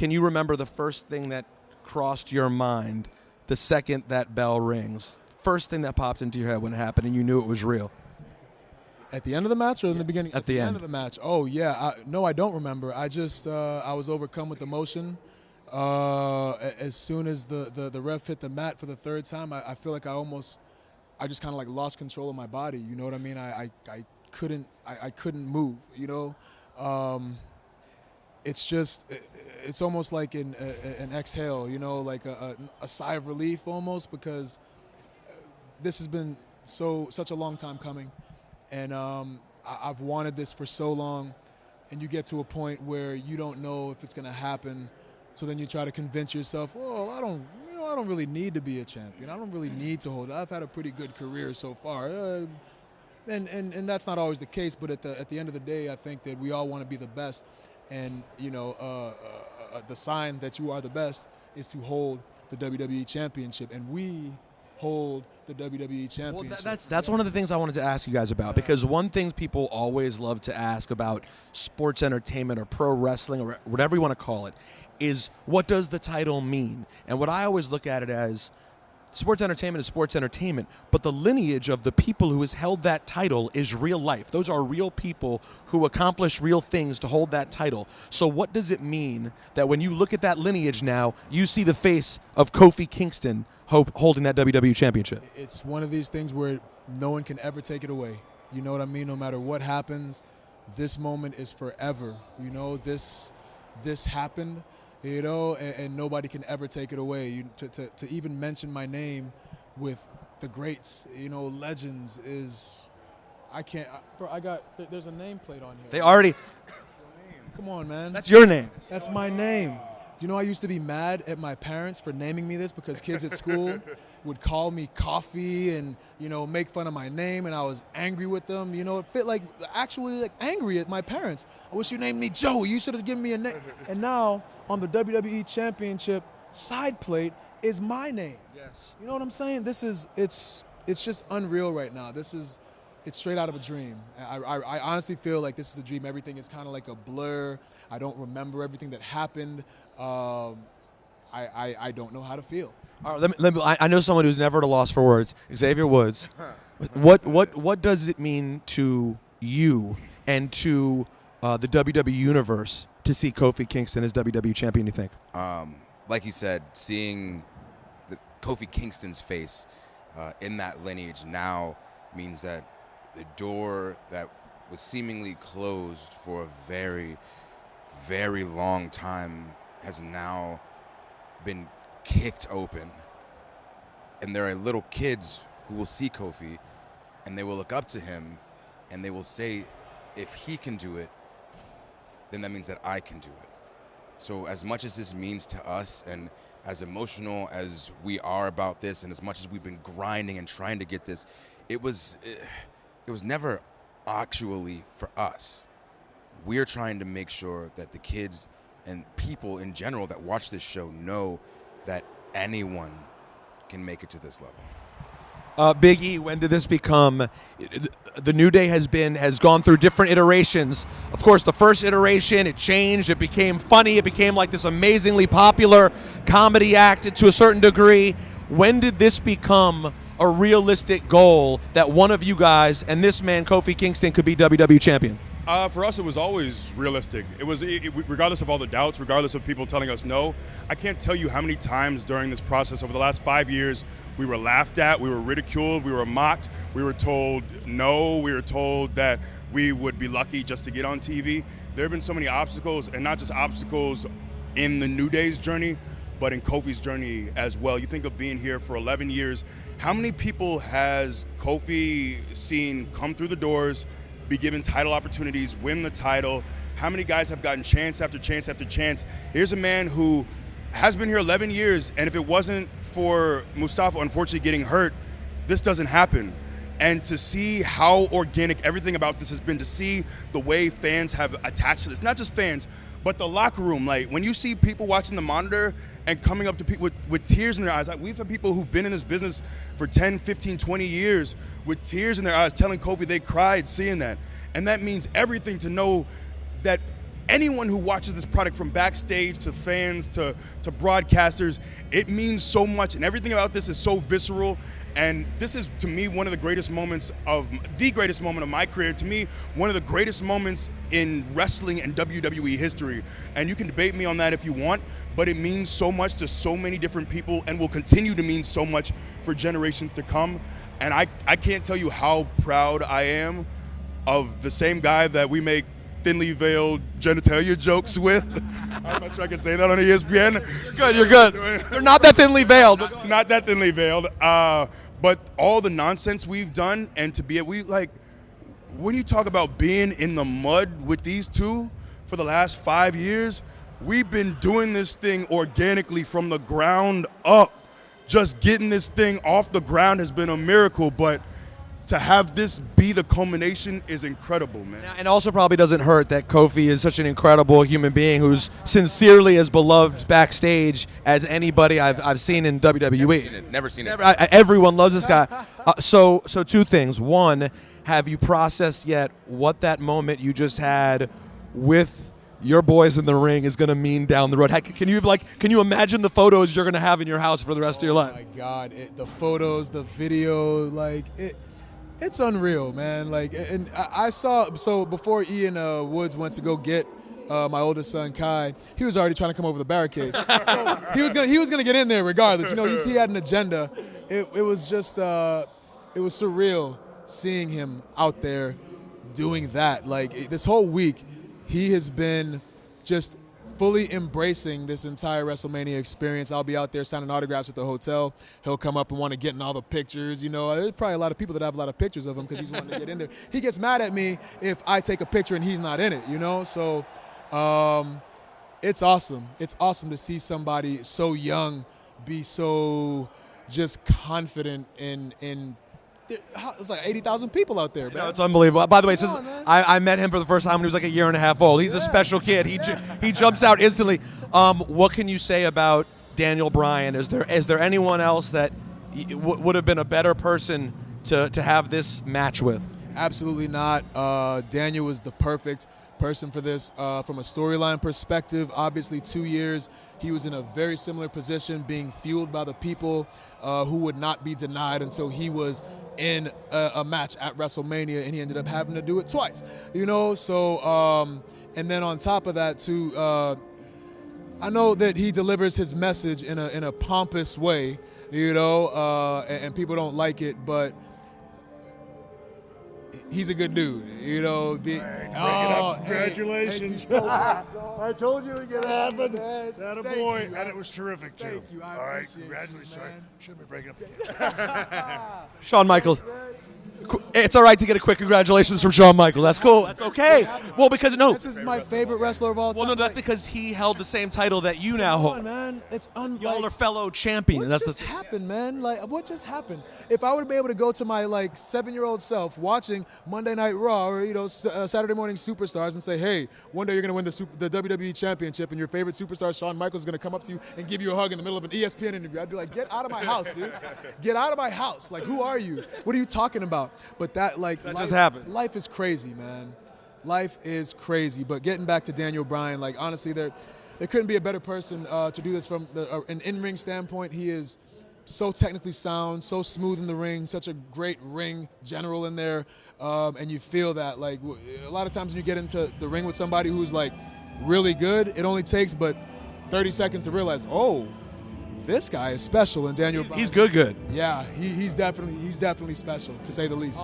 Can you remember the first thing that crossed your mind the second that bell rings? First thing that popped into your head when it happened and you knew it was real? At the end of the match or in the beginning? At the end of the match. Oh, yeah. No, I don't remember. I just I was overcome with emotion. As soon as the ref hit the mat for the third time, I feel like I just kind of like lost control of my body. You know what I mean? I couldn't move, you know? It's almost like an exhale, you know, like a sigh of relief almost, because this has been such a long time coming. And I've wanted this for so long, and you get to a point where you don't know if it's going to happen. So then you try to convince yourself, oh, I don't really need to be a champion. I don't really need to hold it. I've had a pretty good career so far. And that's not always the case, but at the end of the day, I think that we all want to be the best. And, you know, the sign that you are the best is to hold the WWE Championship. And we hold the WWE Championship. Well, that's one of the things I wanted to ask you guys about, because one thing people always love to ask about sports entertainment or pro wrestling or whatever you want to call it is, what does the title mean? And what I always look at it as, sports entertainment is sports entertainment, but the lineage of the people who has held that title is real life. Those are real people who accomplish real things to hold that title. So what does it mean that when you look at that lineage now, you see the face of Kofi Kingston holding that WWE Championship? It's one of these things where no one can ever take it away. You know what I mean? No matter what happens, this moment is forever. You know, this happened. You know, and nobody can ever take it away. To even mention my name with the greats, you know, legends is, I can't, bro, there's a nameplate on here. They already. Come on, man. That's your name. That's my name. Do you know I used to be mad at my parents for naming me this, because kids at school would call me Kofi and, you know, make fun of my name, and I was angry with them. You know, it fit like actually like angry at my parents. I wish you named me Joey. You should have given me a name. And now on the WWE Championship side plate is my name. Yes. You know what I'm saying? It's just unreal right now. It's straight out of a dream. I honestly feel like this is a dream. Everything is kind of like a blur. I don't remember everything that happened. I don't know how to feel. All right, I know someone who's never at a loss for words. Xavier Woods. What does it mean to you and to the WWE universe to see Kofi Kingston as WWE champion? You think? Like you said, seeing Kofi Kingston's face in that lineage now means that the door that was seemingly closed for a very, very long time has now been kicked open. And there are little kids who will see Kofi and they will look up to him and they will say, if he can do it, then that means that I can do it. So as much as this means to us, and as emotional as we are about this, and as much as we've been grinding and trying to get this, it was never actually for us. We're trying to make sure that the kids and people in general that watch this show know that anyone can make it to this level. Big E, when did this become? The New Day has gone through different iterations. Of course, the first iteration, it changed. It became funny. It became like this amazingly popular comedy act to a certain degree. When did this become a realistic goal that one of you guys and this man, Kofi Kingston, could be WWE champion? For us, it was always realistic. It was regardless of all the doubts, regardless of people telling us no. I can't tell you how many times during this process over the last 5 years we were laughed at, we were ridiculed, we were mocked, we were told no, we were told that we would be lucky just to get on TV. There have been so many obstacles, and not just obstacles in the New Day's journey, but in Kofi's journey as well. You think of being here for 11 years. How many people has Kofi seen come through the doors, be given title opportunities, win the title? How many guys have gotten chance after chance after chance? Here's a man who has been here 11 years, and if it wasn't for Mustafa unfortunately getting hurt, this doesn't happen. And to see how organic everything about this has been, to see the way fans have attached to this, not just fans, but the locker room. Like, when you see people watching the monitor and coming up to people with tears in their eyes, like, we've had people who've been in this business for 10, 15, 20 years with tears in their eyes telling Kofi they cried seeing that. And that means everything to know that anyone who watches this product, from backstage to fans to broadcasters, it means so much, and everything about this is so visceral. And this is, to me, one of the greatest moments of my career. To me, one of the greatest moments in wrestling and WWE history. And you can debate me on that if you want, but it means so much to so many different people and will continue to mean so much for generations to come. And I can't tell you how proud I am of the same guy that we make thinly veiled genitalia jokes with. I'm not sure I can say that on ESPN. You're good. They're not that thinly veiled. Not that thinly veiled. But all the nonsense we've done, and when you talk about being in the mud with these two for the last 5 years, we've been doing this thing organically from the ground up. Just getting this thing off the ground has been a miracle, but to have this be the culmination is incredible, man. And also probably doesn't hurt that Kofi is such an incredible human being who's sincerely as beloved backstage as anybody I've seen in WWE. Never seen it. Everyone loves this guy. So two things. One, have you processed yet what that moment you just had with your boys in the ring is going to mean down the road? Can you imagine the photos you're going to have in your house for the rest of your life? Oh my God, the photos, the video, it's unreal, man. And I saw, so before Ian Woods went to go get my oldest son Kai, he was already trying to come over the barricade. So he was gonna get in there regardless. He had an agenda. It was just it was surreal seeing him out there doing that. This whole week, he has been just fully embracing this entire WrestleMania experience. I'll be out there signing autographs at the hotel. He'll come up and want to get in all the pictures. There's probably a lot of people that have a lot of pictures of him because he's wanting to get in there. He gets mad at me if I take a picture and he's not in it, So it's awesome. It's awesome to see somebody so young be so just confident in it's like 80,000 people out there, man. It's unbelievable. By the way, I met him for the first time when he was like a year and a half old. He's a special kid. He jumps out instantly. What can you say about Daniel Bryan? Is there anyone else that would have been a better person to have this match with? Absolutely not. Daniel was the perfect person for this. From a storyline perspective, obviously 2 years, he was in a very similar position, being fueled by the people who would not be denied until he was in a match at WrestleMania, and he ended up having to do it twice. So and then on top of that too, I know that he delivers his message in a pompous way, and people don't like it, but he's a good dude, Congratulations. So I told you it was going to happen. That a boy. You, and it was terrific, too. Thank you. All right, appreciate congratulations. you, Sorry, man. shouldn't be breaking up. Shawn Michaels. It's all right to get a quick congratulations from Shawn Michaels. That's cool. That's okay. Well, because This is my favorite wrestler of all time. Well, no, that's because he held the same title that you now Come hold. on, man. It's Y'all are fellow champions. What just happened, man? What just happened? If I would be able to go to my 7-year-old self watching Monday Night Raw or Saturday Morning Superstars and say, "Hey, one day you're gonna win the WWE Championship, and your favorite superstar Shawn Michaels is gonna come up to you and give you a hug in the middle of an ESPN interview," I'd be like, "Get out of my house, dude! Get out of my house! Who are you? What are you talking about?" But that just happened. Life is crazy, man. Life is crazy. But getting back to Daniel Bryan, honestly, there couldn't be a better person to do this from an in-ring standpoint. He is so technically sound, so smooth in the ring, such a great ring general in there, and you feel that. A lot of times when you get into the ring with somebody who's really good, it only takes but 30 seconds to realize, oh, this guy is special. And Daniel Bryan, He's good. yeah, he's definitely special, to say the least.